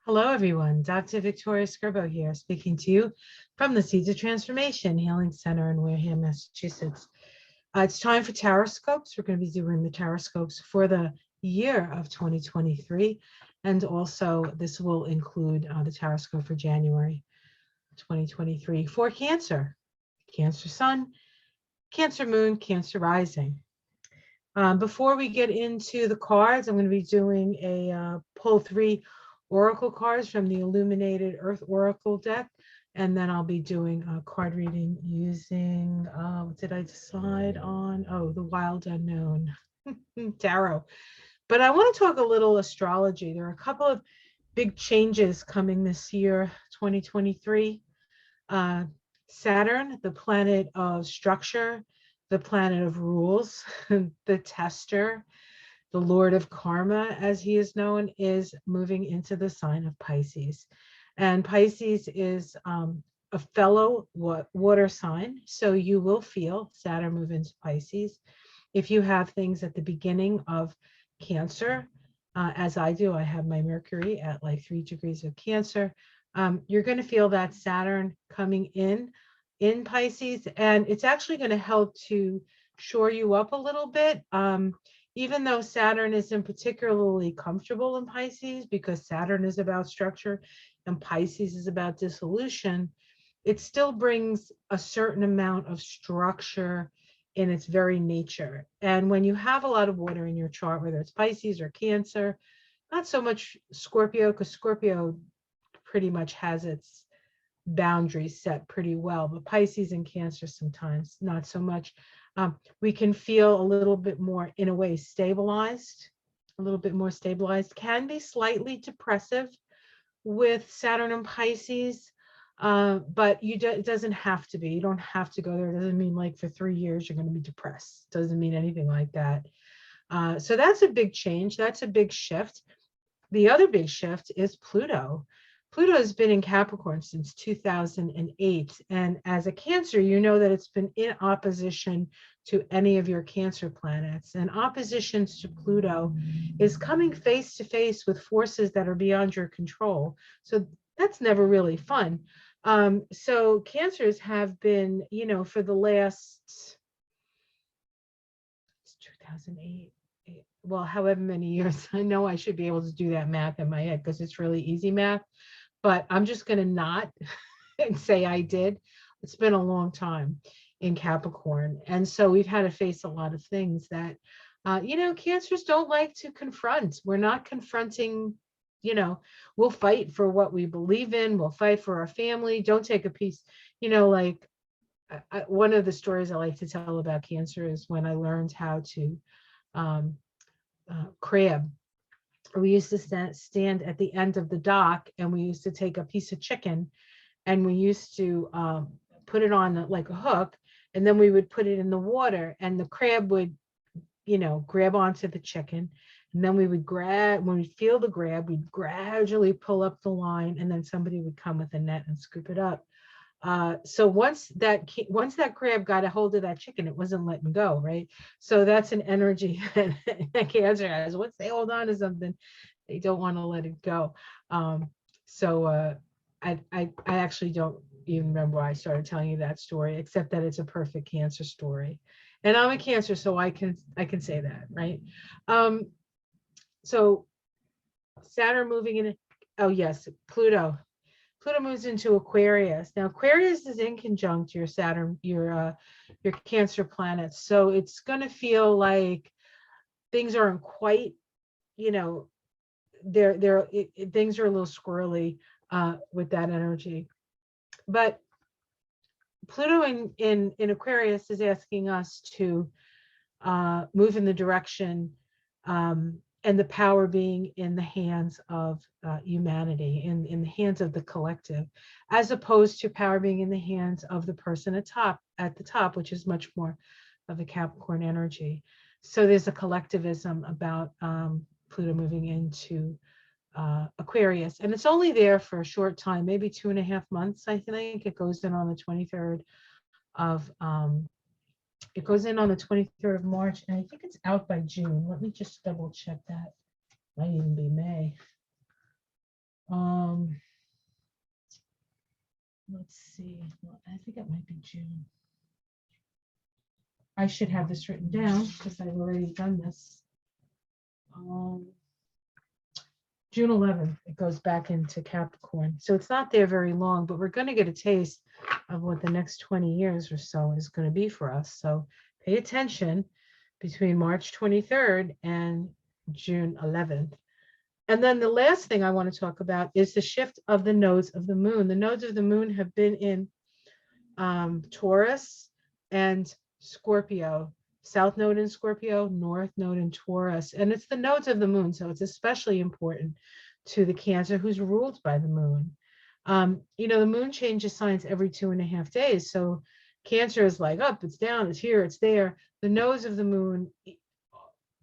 Hello, everyone. Dr. Victoria Scribo here, speaking to you from the Seeds of Transformation Healing Center in Wareham, Massachusetts. It's time for tarot scopes. We're going to be doing the tarot scopes for the year of 2023. And also, this will include the tarot scope for January 2023 for Cancer, Cancer Sun, Cancer Moon, Cancer Rising. Before we get into the cards, I'm going to be doing a pull 3 Oracle cards from the Illuminated Earth Oracle deck. And then I'll be doing a card reading using, what did I decide on? Oh, the Wild Unknown Tarot. But I want to talk a little astrology. There are a couple of big changes coming this year, 2023. Saturn, the planet of structure, the planet of rules, the tester, the Lord of Karma, as he is known, is moving into the sign of Pisces. And Pisces is a fellow water sign. So you will feel Saturn move into Pisces. If you have things at the beginning of Cancer, as I do, I have my Mercury at like 3 degrees of Cancer. You're going to feel that Saturn coming in Pisces, and it's actually going to help to shore you up a little bit. Even though Saturn isn't particularly comfortable in Pisces, because Saturn is about structure and Pisces is about dissolution, it still brings a certain amount of structure in its very nature. And when you have a lot of water in your chart, whether it's Pisces or Cancer, not so much Scorpio, because Scorpio pretty much has its boundaries set pretty well, but Pisces and Cancer sometimes not so much. We can feel a little bit more, in a way, stabilized, a little bit more stabilized, can be slightly depressive with Saturn and Pisces, but it doesn't have to be. You don't have to go there. It doesn't mean like for 3 years you're going to be depressed. It doesn't mean anything like that. So that's a big change. That's a big shift. The other big shift is Pluto. Pluto has been in Capricorn since 2008. And as a Cancer, you know that it's been in opposition to any of your Cancer planets. And oppositions to Pluto is coming face to face with forces that are beyond your control. So that's never really fun. So Cancers have been, for the last 2008. Well, however many years. I know I should be able to do that math in my head because it's really easy math, but I'm just going to not and say I did. It's been a long time in Capricorn. And so we've had to face a lot of things that, Cancers don't like to confront. We're not confronting, we'll fight for what we believe in. We'll fight for our family. Don't take a piece, one of the stories I like to tell about Cancer is when I learned how to crab. We used to stand at the end of the dock, and we used to take a piece of chicken, and we used to put it on like a hook, and then we would put it in the water, and the crab would, grab onto the chicken, and then we would when we feel the grab, we'd gradually pull up the line, and then somebody would come with a net and scoop it up. So once that crab got a hold of that chicken, it wasn't letting go, right? So that's an energy that Cancer has. Once they hold on to something, they don't want to let it go. I actually don't even remember why I started telling you that story, except that it's a perfect Cancer story, and I'm a Cancer, so I can say that, right? So Saturn moving in. Oh yes, Pluto. Pluto moves into Aquarius. Now, Aquarius is in conjunct your Saturn, your Cancer planets. So it's going to feel like things aren't quite, things are a little squirrely with that energy. But Pluto in Aquarius is asking us to move in the direction and the power being in the hands of humanity, in the hands of the collective, as opposed to power being in the hands of the person at the top, which is much more of a Capricorn energy. So there's a collectivism about Pluto moving into Aquarius, and it's only there for a short time, maybe 2.5 months. I think it goes in on the 23rd of it goes in on the 23rd of March, and I think it's out by June. Let me just double check that. Might even be May. let's see. Well, I think it might be June. I should have this written down because I've already done this. June 11th, it goes back into Capricorn. So it's not there very long, but we're going to get a taste of what the next 20 years or so is going to be for us. So pay attention between March 23rd and June 11th. And then the last thing I want to talk about is the shift of the nodes of the moon. The nodes of the moon have been in Taurus and Scorpio. South node in Scorpio, north node in Taurus. And it's the nodes of the moon, so it's especially important to the Cancer who's ruled by the moon. The moon changes signs every 2.5 days. So Cancer is like up, it's down, it's here, it's there. The nodes of the moon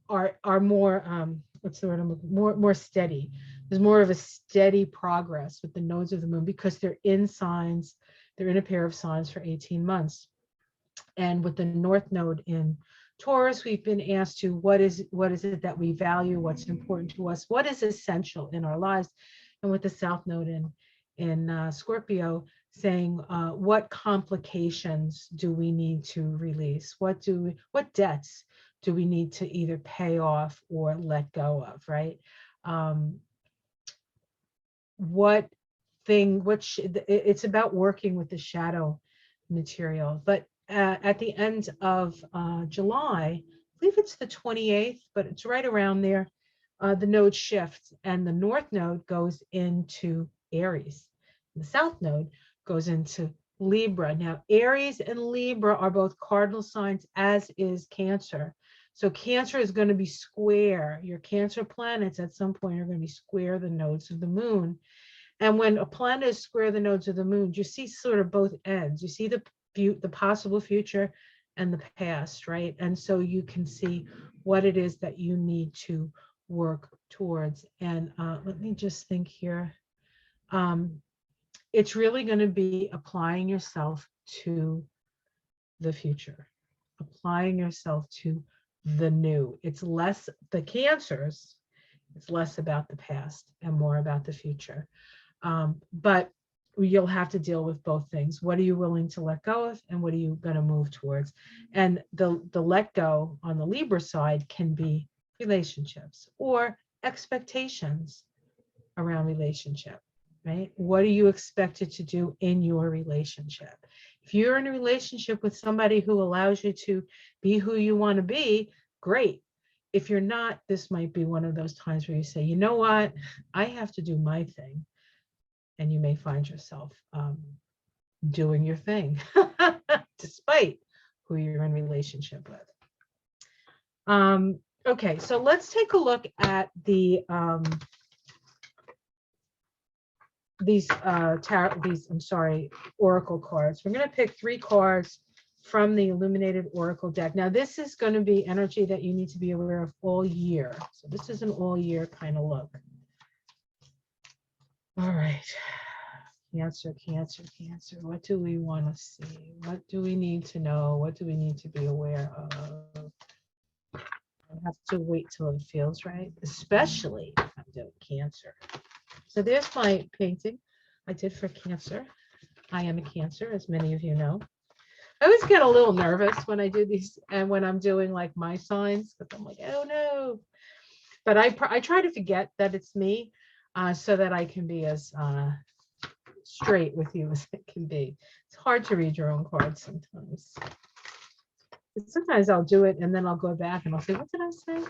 are more, what's the word I'm looking for? More steady. There's more of a steady progress with the nodes of the moon because they're in signs, they're in a pair of signs for 18 months. And with the north node in Taurus, we've been asked to what is it that we value, what's important to us, what is essential in our lives. And with the south node in Scorpio, saying what complications do we need to release? What debts do we need to either pay off or let go of, right? It's about working with the shadow material. But at the end of July, I believe it's the 28th, but it's right around there, the node shifts and the north node goes into Aries. The south node goes into Libra. Now, Aries and Libra are both cardinal signs, as is Cancer. So Cancer is going to be square. Your Cancer planets at some point are going to be square the nodes of the moon. And when a planet is square the nodes of the moon, you see sort of both ends. You see the possible future and the past, right? And so you can see what it is that you need to work towards. And let me just think here. It's really going to be applying yourself to the future, applying yourself to the new. It's less the Cancers, it's less about the past and more about the future. But you'll have to deal with both things. What are you willing to let go of and what are you going to move towards? And the let go on the Libra side can be relationships or expectations around relationship, right? What are you expected to do in your relationship? If you're in a relationship with somebody who allows you to be who you want to be, great. If you're not, this might be one of those times where you say, you know what, I have to do my thing. And you may find yourself doing your thing despite who you're in relationship with. Okay, so let's take a look at these oracle cards. We're going to pick 3 cards from the Illuminated Oracle deck. Now, this is going to be energy that you need to be aware of all year. So this is an all year kind of look. All right. Cancer, Cancer, Cancer. What do we want to see? What do we need to know? What do we need to be aware of? I have to wait till it feels right, especially if I'm doing Cancer. So there's my painting I did for Cancer. I am a Cancer, as many of you know. I always get a little nervous when I do these and when I'm doing like my signs, because I'm like, oh no. But I try to forget that it's me so that I can be as straight with you as it can be. It's hard to read your own cards sometimes. But sometimes I'll do it and then I'll go back and I'll say, what did I say?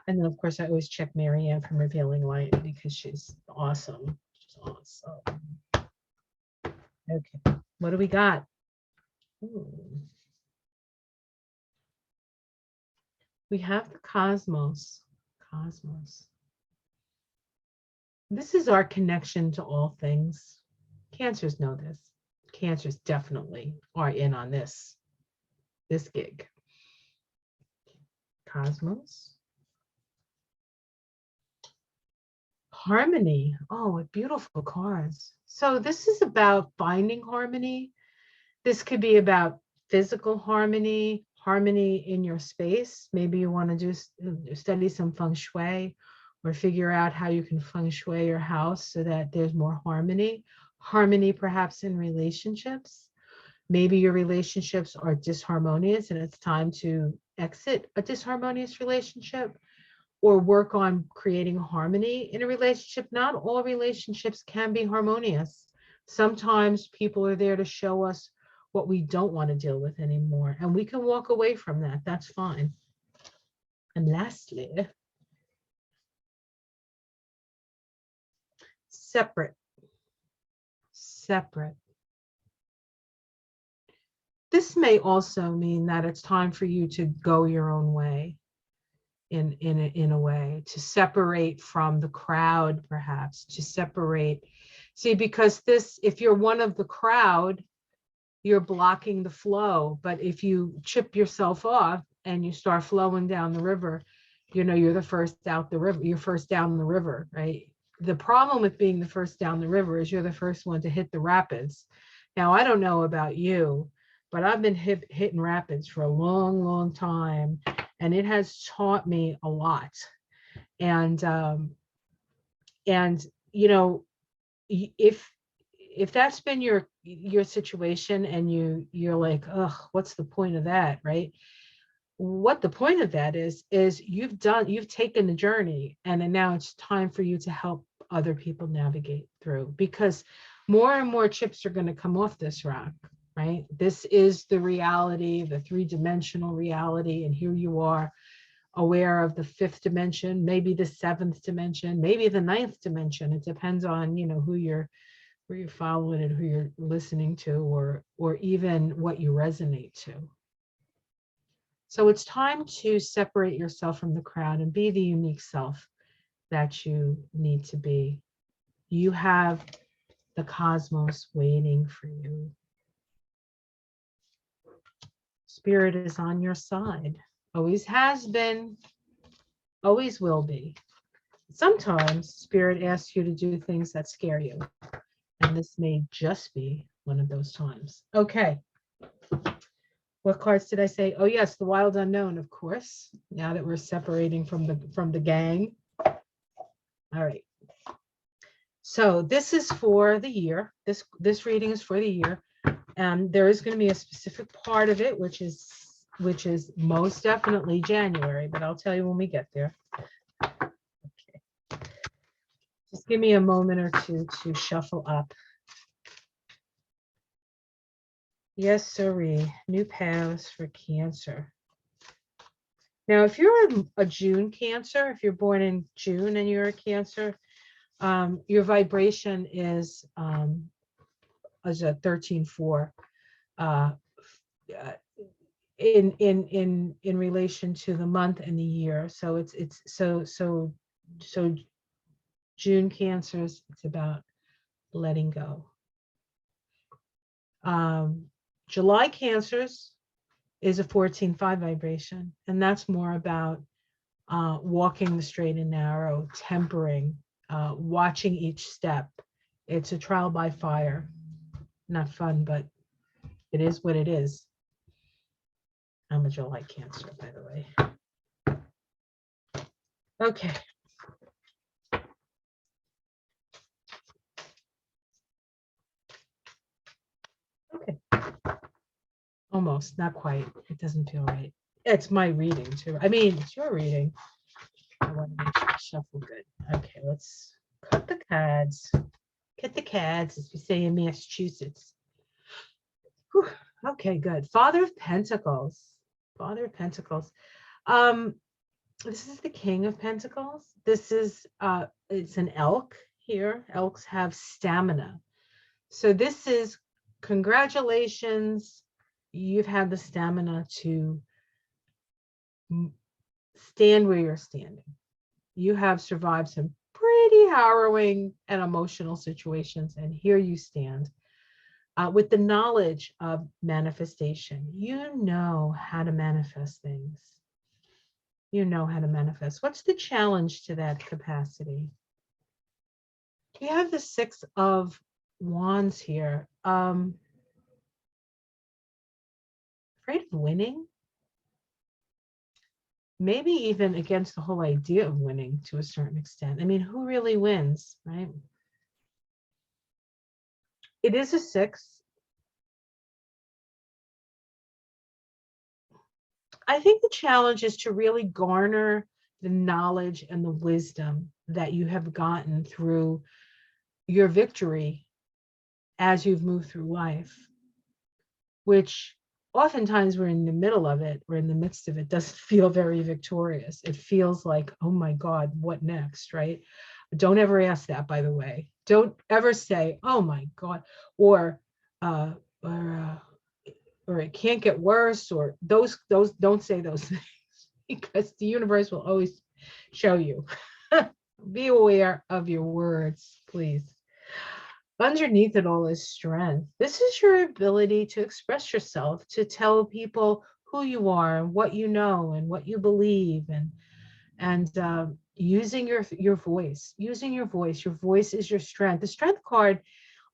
And then of course I always check Marianne from Revealing Light because she's awesome. She's awesome. Okay, what do we got? Ooh. We have the cosmos. Cosmos. This is our connection to all things. Cancers know this. Cancers definitely are in on this gig. Cosmos. Harmony. Oh, what beautiful cards. So this is about finding harmony. This could be about physical harmony, harmony in your space. Maybe you want to study some feng shui or figure out how you can feng shui your house so that there's more harmony. harmony perhaps in relationships. Maybe your relationships are disharmonious and it's time to exit a disharmonious relationship or work on creating harmony in a relationship. Not all relationships can be harmonious. Sometimes people are there to show us what we don't want to deal with anymore, and we can walk away from that. That's fine. And lastly, separate. Separate. This may also mean that it's time for you to go your own way in a way, to separate from the crowd, perhaps, to separate. See, because this, if you're one of the crowd, you're blocking the flow. But if you chip yourself off and you start flowing down the river, you know, you're the first out the river, you're first down the river, right? The problem with being the first down the river is you're the first one to hit the rapids. Now, I don't know about you, but I've been hitting rapids for a long, long time, and it has taught me a lot. And you know, if that's been your situation and you're like, ugh, what's the point of that, right? What the point of that is you've taken the journey, and then now it's time for you to help other people navigate through, because more and more chips are going to come off this rock, right? This is the reality, the three-dimensional reality, and here you are, aware of the fifth dimension, maybe the seventh dimension, maybe the ninth dimension. It depends on, you know, who you're following and who you're listening to, or even what you resonate to. So it's time to separate yourself from the crowd and be the unique self that you need to be. You have the cosmos waiting for you. Spirit is on your side. Always has been, always will be. Sometimes Spirit asks you to do things that scare you, and this may just be one of those times. Okay. What cards did I say? Oh yes, the wild unknown, of course. Now that we're separating from the gang. All right. So this is for the year. This reading is for the year, and there is going to be a specific part of it, which is most definitely January. But I'll tell you when we get there. Okay. Just give me a moment or two to shuffle up. Yes, sirree. New paths for Cancer. Now, if you're a June Cancer, if you're born in June and you're a Cancer, your vibration is a 13-4 in relation to the month and the year. So it's so June Cancers, it's about letting go. July Cancers is a 14-5 vibration, and that's more about walking the straight and narrow, tempering, watching each step. It's a trial by fire. Not fun, but it is what it is. I'm a July Cancer, by the way. Okay. Okay. Almost, not quite. It doesn't feel right. It's my reading too. I mean, it's your reading. I want to make sure I shuffle good. Okay, let's cut the cards. Cut the cards, as we say in Massachusetts. Whew. Okay, good. Father of Pentacles. Father of Pentacles. This is the King of Pentacles. This is it's an elk here. Elks have stamina. So this is congratulations. You've had the stamina to stand where you're standing. You have survived some pretty harrowing and emotional situations, and here you stand with the knowledge of manifestation. You know how to manifest things. You know how to manifest. What's the challenge to that capacity? We have the Six of Wands here. Afraid of winning? Maybe even against the whole idea of winning to a certain extent. I mean, who really wins, right? It is a 6. I think the challenge is to really garner the knowledge and the wisdom that you have gotten through your victory as you've moved through life, which oftentimes we're in the middle of it, we're in the midst of it, doesn't feel very victorious. It feels like, oh my God, what next, right? Don't ever ask that, by the way. Don't ever say, oh my God, or uh, or, or it can't get worse, or those don't say those things because the universe will always show you. Be aware of your words, please. Underneath it all is strength. This is your ability to express yourself, to tell people who you are and what you know and what you believe, and using your voice. Using your voice. Your voice is your strength. The strength card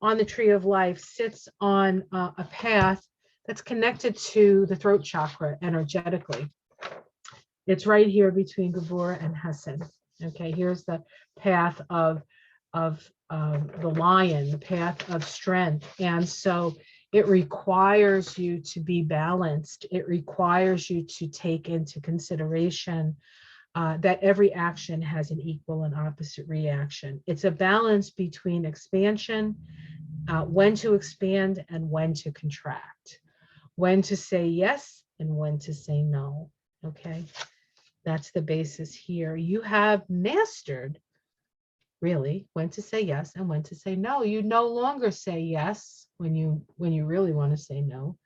on the Tree of Life sits on a path that's connected to the throat chakra energetically. It's right here between Gabor and Hesed. Okay, here's the path of the lion, the path of strength. And so it requires you to be balanced. It requires you to take into consideration that every action has an equal and opposite reaction. It's a balance between expansion, when to expand and when to contract, when to say yes and when to say no. Okay, that's the basis here. You have mastered really when to say yes and when to say no. You no longer say yes when you really want to say no,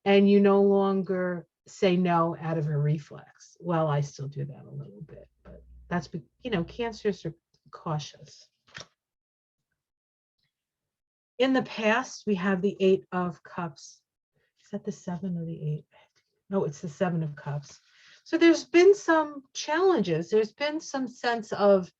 and you no longer say no out of a reflex. Well, I still do that a little bit, but that's, cancers are cautious. In the past, we have the 8 of Cups. Is that the 7 or the 8? No, it's the 7 of Cups. So there's been some challenges. There's been some sense of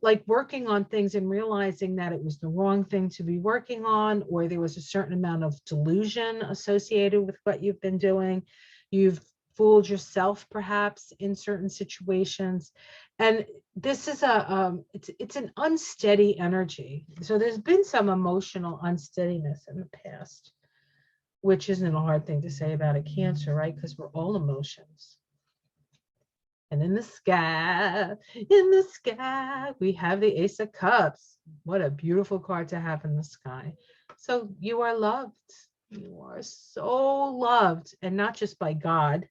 like working on things and realizing that it was the wrong thing to be working on, or there was a certain amount of delusion associated with what you've been doing. You've fooled yourself perhaps in certain situations. And this is it's an unsteady energy. So there's been some emotional unsteadiness in the past, which isn't a hard thing to say about a Cancer, right? Because we're all emotions. And in the sky, we have the Ace of Cups. What a beautiful card to have in the sky. So you are loved. You are so loved, and not just by God,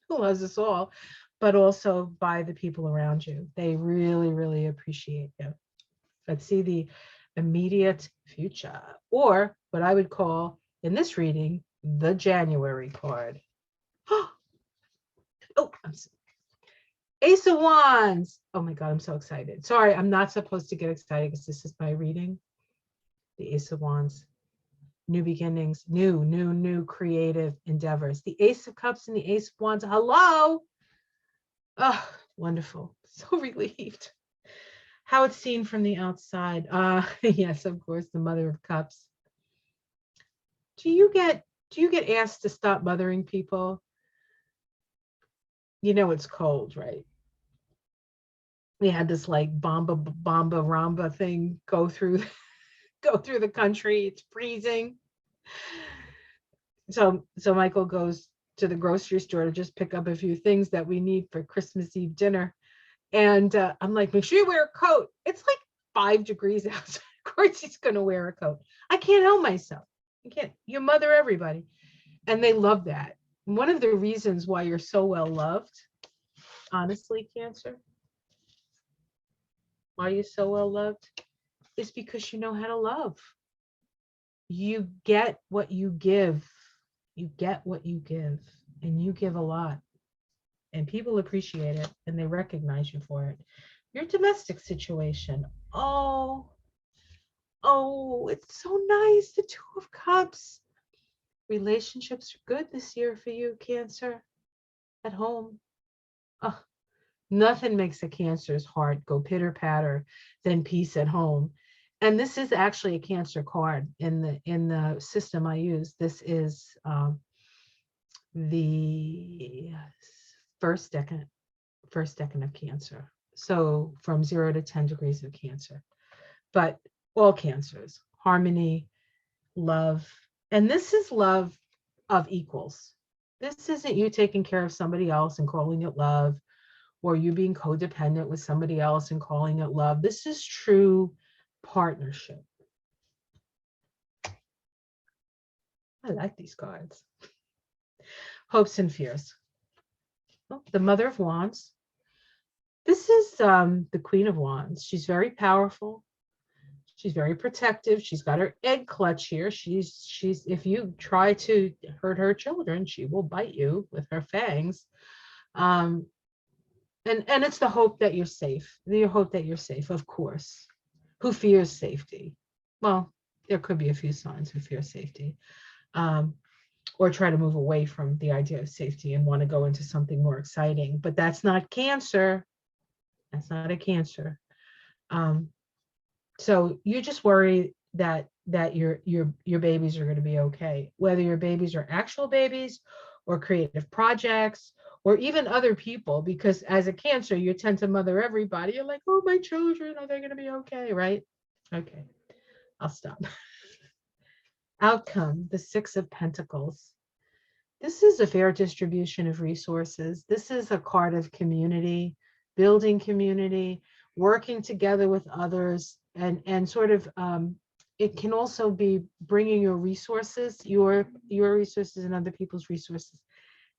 who loves us all, but also by the people around you. They really, really appreciate you. Let's see the immediate future, or what I would call in this reading, the January card. Oh, I'm sorry. Ace of Wands. Oh my God, I'm so excited. Sorry, I'm not supposed to get excited because this is my reading. The Ace of Wands. New beginnings, new creative endeavors. The Ace of Cups and the Ace of Wands. Hello. Oh, wonderful. So relieved. How it's seen from the outside. Yes, of course, the Mother of Cups. Do you get asked to stop mothering people? You know it's cold, right? We had this like bomba ramba thing go through the country. It's freezing. So Michael goes to the grocery store to just pick up a few things that we need for Christmas Eve dinner. And I'm like, make sure you wear a coat. It's like 5 degrees outside. Of course he's going to wear a coat. I can't help myself. You mother everybody. And they love that. One of the reasons why you're so well loved, honestly, Cancer, why you're so well loved is because you know how to love. You get what you give. You get what you give, and you give a lot. And people appreciate it, and they recognize you for it. Your domestic situation. Oh, it's so nice. The 2 of Cups. Relationships are good this year for you, Cancer. At home. Oh, nothing makes a Cancer's heart go pitter-patter than peace at home. And this is actually a Cancer card in the system I use. This is the first decan of Cancer. So from 0 to 10 degrees of Cancer. But all Cancers, harmony, love. And this is love of equals. This isn't you taking care of somebody else and calling it love, or you being codependent with somebody else and calling it love. This is true partnership. I like these cards. Hopes and fears. Oh, the Mother of Wands. This is the Queen of Wands. She's very powerful. She's very protective. She's got her egg clutch here. She's if you try to hurt her children, she will bite you with her fangs. And it's the hope that you're safe. The hope that you're safe, of course. Who fears safety? Well, there could be a few signs who fear safety. Or try to move away from the idea of safety and want to go into something more exciting. But that's not Cancer. That's not a Cancer. So you just worry that your babies are going to be okay, whether your babies are actual babies or creative projects or even other people, because as a Cancer, you tend to mother everybody. You're like, oh, my children, are they going to be okay, right? Okay, I'll stop. Outcome, the Six of Pentacles. This is a fair distribution of resources. This is a card of community, building community, working together with others, and sort of it can also be bringing your resources, your resources and other people's resources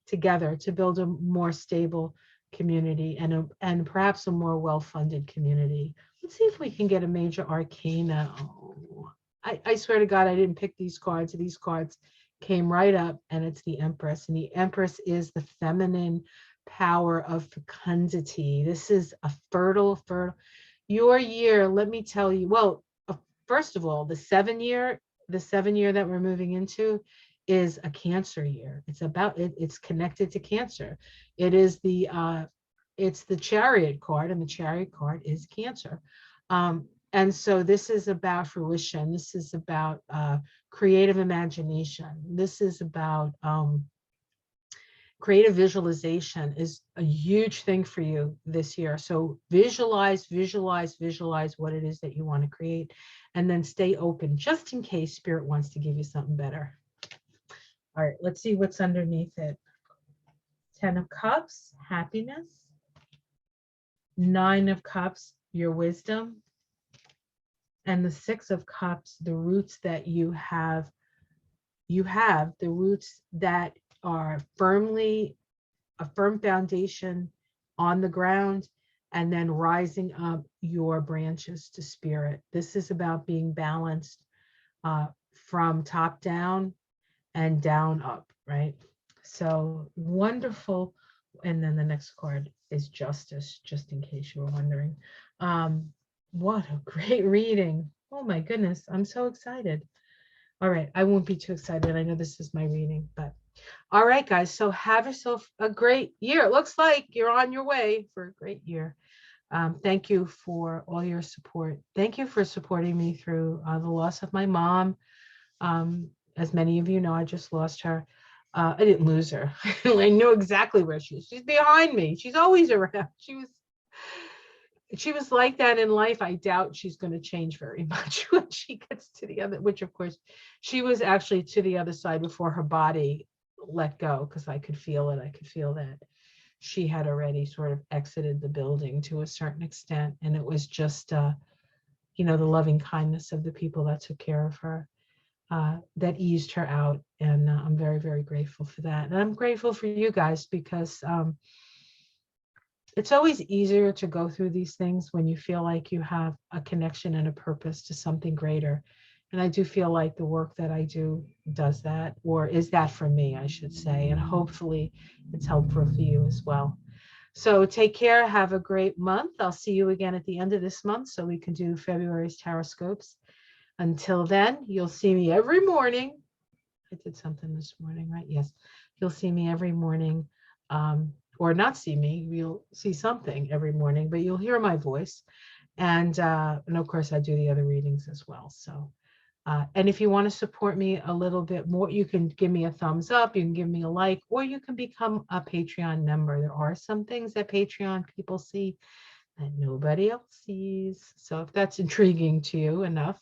together to build a more stable community and perhaps a more well-funded community. Let's see if we can get a major arcana. Oh, I swear to God, I didn't pick these cards. These cards came right up, and it's the Empress. And the Empress is the feminine power of fecundity. This is a fertile. Your year, let me tell you, well, first of all, the 7 year that we're moving into is a Cancer year. It's connected to Cancer. It's the Chariot card, and the Chariot card is Cancer. And so this is about fruition. This is about creative imagination. This is about creative visualization is a huge thing for you this year. So visualize what it is that you want to create, and then stay open just in case Spirit wants to give you something better. All right, let's see what's underneath it. 10 of Cups, happiness. 9 of Cups, your wisdom. And the 6 of Cups, the roots that you have the roots that are a firm foundation on the ground, and then rising up your branches to Spirit. This is about being balanced from top down and down up, right? So wonderful. And then the next card is Justice, just in case you were wondering. What a great reading. Oh my goodness, I'm so excited. All right, I won't be too excited. I know this is my reading, but all right, guys. So have yourself a great year. It looks like you're on your way for a great year. Thank you for all your support. Thank you for supporting me through the loss of my mom. As many of you know, I just lost her. I didn't lose her. I know exactly where she is. She's behind me. She's always around. She was like that in life. I doubt she's going to change very much when she gets to the other, which of course she was actually to the other side before her body let go, because I could feel it. I could feel that she had already sort of exited the building to a certain extent. And it was just, the loving kindness of the people that took care of her that eased her out. And I'm very, very grateful for that. And I'm grateful for you guys, because it's always easier to go through these things when you feel like you have a connection and a purpose to something greater. And I do feel like the work that I do does that, or is that for me, I should say. And hopefully it's helpful for you as well. So take care. Have a great month. I'll see you again at the end of this month so we can do February's Taroscopes. Until then, you'll see me every morning. I did something this morning, right? Yes. You'll see me every morning. Or not see me, you'll see something every morning, but you'll hear my voice. And of course, I do the other readings as well. So, and if you want to support me a little bit more, you can give me a thumbs up, you can give me a like, or you can become a Patreon member. There are some things that Patreon people see that nobody else sees. So if that's intriguing to you enough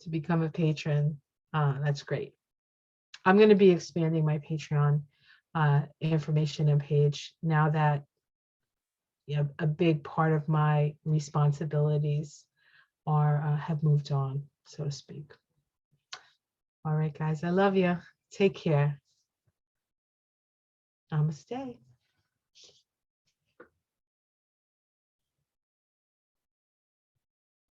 to become a patron, that's great. I'm going to be expanding my Patreon information and page now that a big part of my responsibilities are have moved on, so to speak. All right, guys, I love you. Take care. Namaste.